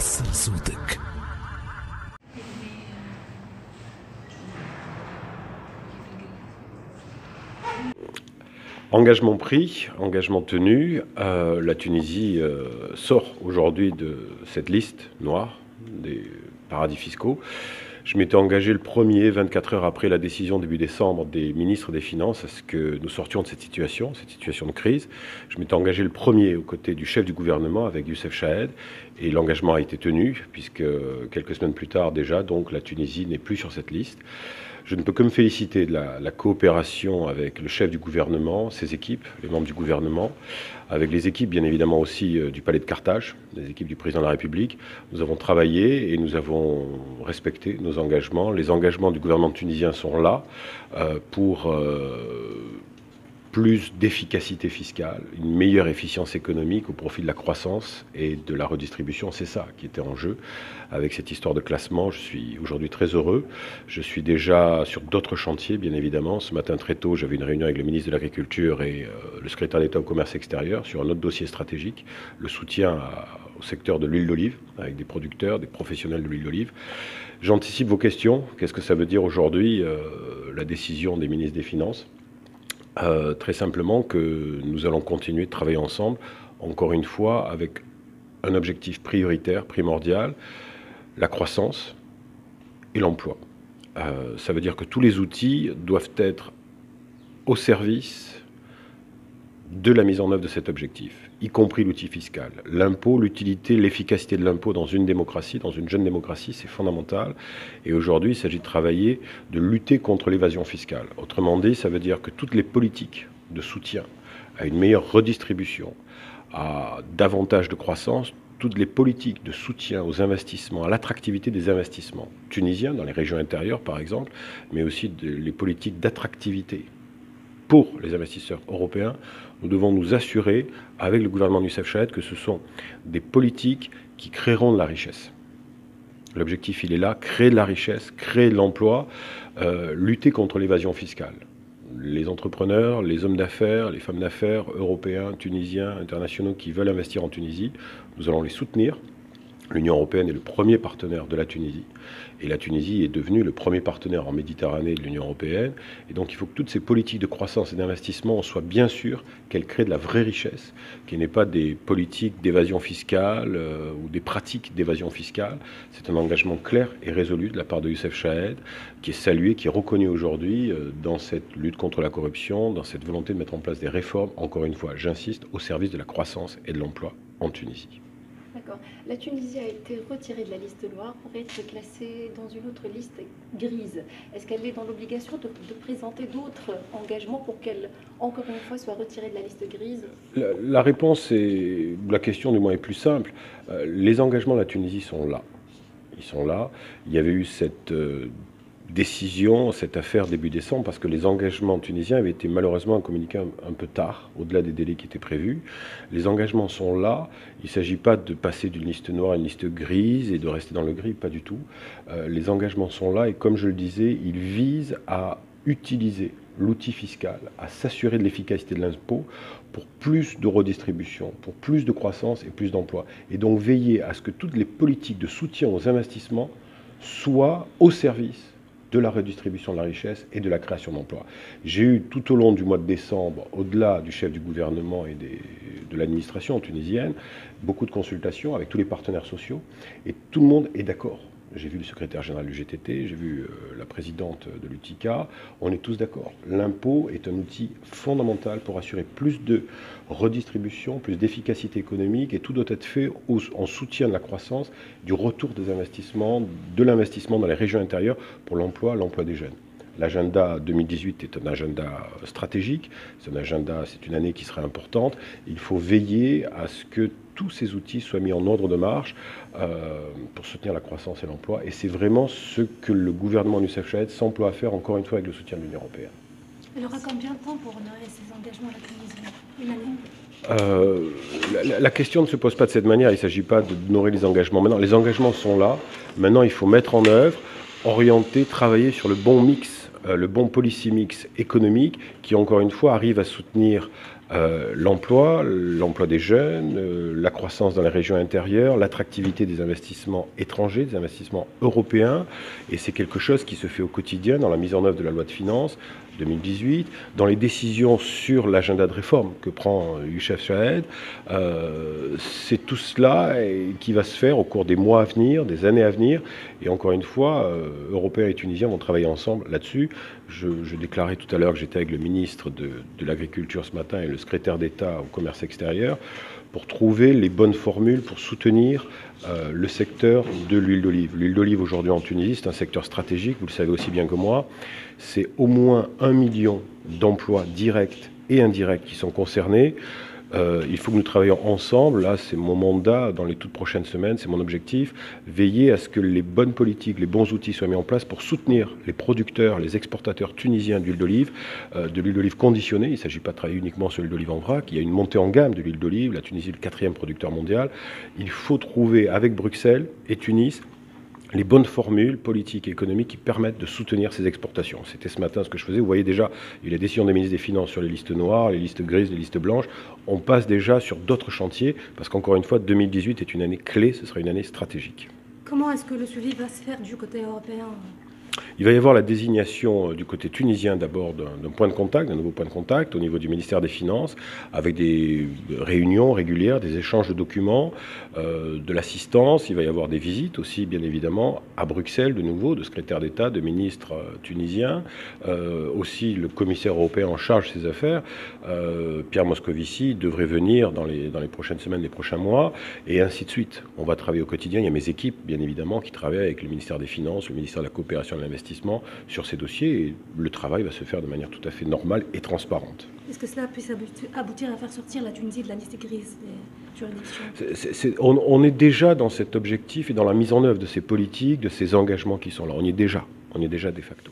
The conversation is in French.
وصل صوتك. Engagement pris, engagement tenu, la Tunisie sort aujourd'hui de cette liste noire des paradis fiscaux. Je m'étais engagé le 1er, 24 heures après la décision début décembre des ministres des Finances à ce que nous sortions de cette situation de crise. Je m'étais engagé le 1er aux côtés du chef du gouvernement avec Youssef Chahed et l'engagement a été tenu puisque quelques semaines plus tard déjà, donc la Tunisie n'est plus sur cette liste. Je ne peux que me féliciter de la coopération avec le chef du gouvernement, ses équipes, les membres du gouvernement, avec les équipes bien évidemment aussi du Palais de Carthage, les équipes du président de la République. Nous avons travaillé et nous avons respecté nos engagements. Les engagements du gouvernement tunisien sont là pour plus d'efficacité fiscale, une meilleure efficience économique au profit de la croissance et de la redistribution. C'est ça qui était en jeu avec cette histoire de classement. Je suis aujourd'hui très heureux. Je suis déjà sur d'autres chantiers, bien évidemment. Ce matin très tôt, j'avais une réunion avec le ministre de l'Agriculture et le secrétaire d'État au commerce extérieur sur un autre dossier stratégique, le soutien au secteur de l'huile d'olive, avec des producteurs, des professionnels de l'huile d'olive. J'anticipe vos questions. Qu'est-ce que ça veut dire aujourd'hui, la décision des ministres des Finances ? Très simplement que nous allons continuer de travailler ensemble, encore une fois, avec un objectif prioritaire, primordial, la croissance et l'emploi. Ça veut dire que tous les outils doivent être au service de la mise en œuvre de cet objectif, y compris l'outil fiscal. L'impôt, l'utilité, l'efficacité de l'impôt dans une démocratie, dans une jeune démocratie, c'est fondamental. Et aujourd'hui, il s'agit de travailler, de lutter contre l'évasion fiscale. Autrement dit, ça veut dire que toutes les politiques de soutien à une meilleure redistribution, à davantage de croissance, toutes les politiques de soutien aux investissements, à l'attractivité des investissements tunisiens, dans les régions intérieures par exemple, mais aussi les politiques d'attractivité pour les investisseurs européens, nous devons nous assurer, avec le gouvernement de Youssef Chahed, que ce sont des politiques qui créeront de la richesse. L'objectif, il est là, créer de la richesse, créer de l'emploi, lutter contre l'évasion fiscale. Les entrepreneurs, les hommes d'affaires, les femmes d'affaires, européens, tunisiens, internationaux qui veulent investir en Tunisie, nous allons les soutenir. L'Union européenne est le premier partenaire de la Tunisie et la Tunisie est devenue le premier partenaire en Méditerranée de l'Union européenne. Et donc il faut que toutes ces politiques de croissance et d'investissement, on soit bien sûr qu'elles créent de la vraie richesse, qu'il n'y ait pas des politiques d'évasion fiscale ou des pratiques d'évasion fiscale. C'est un engagement clair et résolu de la part de Youssef Chahed qui est salué, qui est reconnu aujourd'hui dans cette lutte contre la corruption, dans cette volonté de mettre en place des réformes, encore une fois, j'insiste, au service de la croissance et de l'emploi en Tunisie. D'accord. La Tunisie a été retirée de la liste noire pour être classée dans une autre liste grise. Est-ce qu'elle est dans l'obligation de présenter d'autres engagements pour qu'elle, encore une fois, soit retirée de la liste grise ? La réponse est, la question du moins est plus simple. Les engagements de la Tunisie sont là. Ils sont là. Il y avait eu cette décision, cette affaire début décembre, parce que les engagements tunisiens avaient été malheureusement communiqués un peu tard, au-delà des délais qui étaient prévus. Les engagements sont là. Il ne s'agit pas de passer d'une liste noire à une liste grise et de rester dans le gris, pas du tout. Les engagements sont là et comme je le disais, ils visent à utiliser l'outil fiscal, à s'assurer de l'efficacité de l'impôt pour plus de redistribution, pour plus de croissance et plus d'emplois. Et donc veiller à ce que toutes les politiques de soutien aux investissements soient au service de la redistribution de la richesse et de la création d'emplois. J'ai eu tout au long du mois de décembre, au-delà du chef du gouvernement et de l'administration tunisienne, beaucoup de consultations avec tous les partenaires sociaux et tout le monde est d'accord. J'ai vu le secrétaire général du GTT, j'ai vu la présidente de l'UTICA, on est tous d'accord. L'impôt est un outil fondamental pour assurer plus de redistribution, plus d'efficacité économique et tout doit être fait en soutien de la croissance, du retour des investissements, de l'investissement dans les régions intérieures pour l'emploi des jeunes. L'agenda 2018 est un agenda stratégique, c'est une année qui sera importante. Il faut veiller à ce que tous ces outils soient mis en ordre de marche pour soutenir la croissance et l'emploi. Et c'est vraiment ce que le gouvernement de Youssef Chahed s'emploie à faire, encore une fois, avec le soutien de l'Union européenne. Il aura combien de temps pour honorer ces engagements à la Tunisie ? Une année ? La question ne se pose pas de cette manière. Il ne s'agit pas d'honorer les engagements. Maintenant, les engagements sont là. Maintenant, il faut mettre en œuvre, orienter, travailler sur le bon mix, le bon policy mix économique qui, encore une fois, arrive à soutenir L'emploi des jeunes, la croissance dans les régions intérieures, l'attractivité des investissements étrangers, des investissements européens. Et c'est quelque chose qui se fait au quotidien dans la mise en œuvre de la loi de finances 2018, dans les décisions sur l'agenda de réforme que prend Youssef Chahed. C'est tout cela qui va se faire au cours des mois à venir, des années à venir. Et encore une fois, Européens et Tunisiens vont travailler ensemble là-dessus. Je déclarais tout à l'heure que j'étais avec le ministre de l'Agriculture ce matin et le secrétaire d'État au commerce extérieur pour trouver les bonnes formules pour soutenir le secteur de l'huile d'olive. L'huile d'olive aujourd'hui en Tunisie, c'est un secteur stratégique, vous le savez aussi bien que moi. C'est au moins 1 million d'emplois directs et indirects qui sont concernés. Il faut que nous travaillions ensemble, là c'est mon mandat dans les toutes prochaines semaines, c'est mon objectif, veiller à ce que les bonnes politiques, les bons outils soient mis en place pour soutenir les producteurs, les exportateurs tunisiens d'huile d'olive conditionnée. Il ne s'agit pas de travailler uniquement sur l'huile d'olive en vrac, il y a une montée en gamme de l'huile d'olive, la Tunisie est le 4e producteur mondial. Il faut trouver avec Bruxelles et Tunis les bonnes formules politiques et économiques qui permettent de soutenir ces exportations. C'était ce matin ce que je faisais. Vous voyez déjà, il y a les décisions des ministres des Finances sur les listes noires, les listes grises, les listes blanches. On passe déjà sur d'autres chantiers parce qu'encore une fois, 2018 est une année clé, ce sera une année stratégique. Comment est-ce que le suivi va se faire du côté européen ? Il va y avoir la désignation du côté tunisien d'abord d'un point de contact, d'un nouveau point de contact au niveau du ministère des Finances, avec des réunions régulières, des échanges de documents, de l'assistance. Il va y avoir des visites aussi, bien évidemment, à Bruxelles de nouveau, de secrétaires d'État, de ministres tunisiens, aussi le commissaire européen en charge de ces affaires, Pierre Moscovici, devrait venir dans les prochaines semaines, les prochains mois, et ainsi de suite. On va travailler au quotidien. Il y a mes équipes, bien évidemment, qui travaillent avec le ministère des Finances, le ministère de la Coopération et de l'Investissement sur ces dossiers, et le travail va se faire de manière tout à fait normale et transparente. Est-ce que cela puisse aboutir à faire sortir la Tunisie de la liste grise des juridictions ? On est déjà dans cet objectif et dans la mise en œuvre de ces politiques, de ces engagements qui sont là. On y est déjà de facto.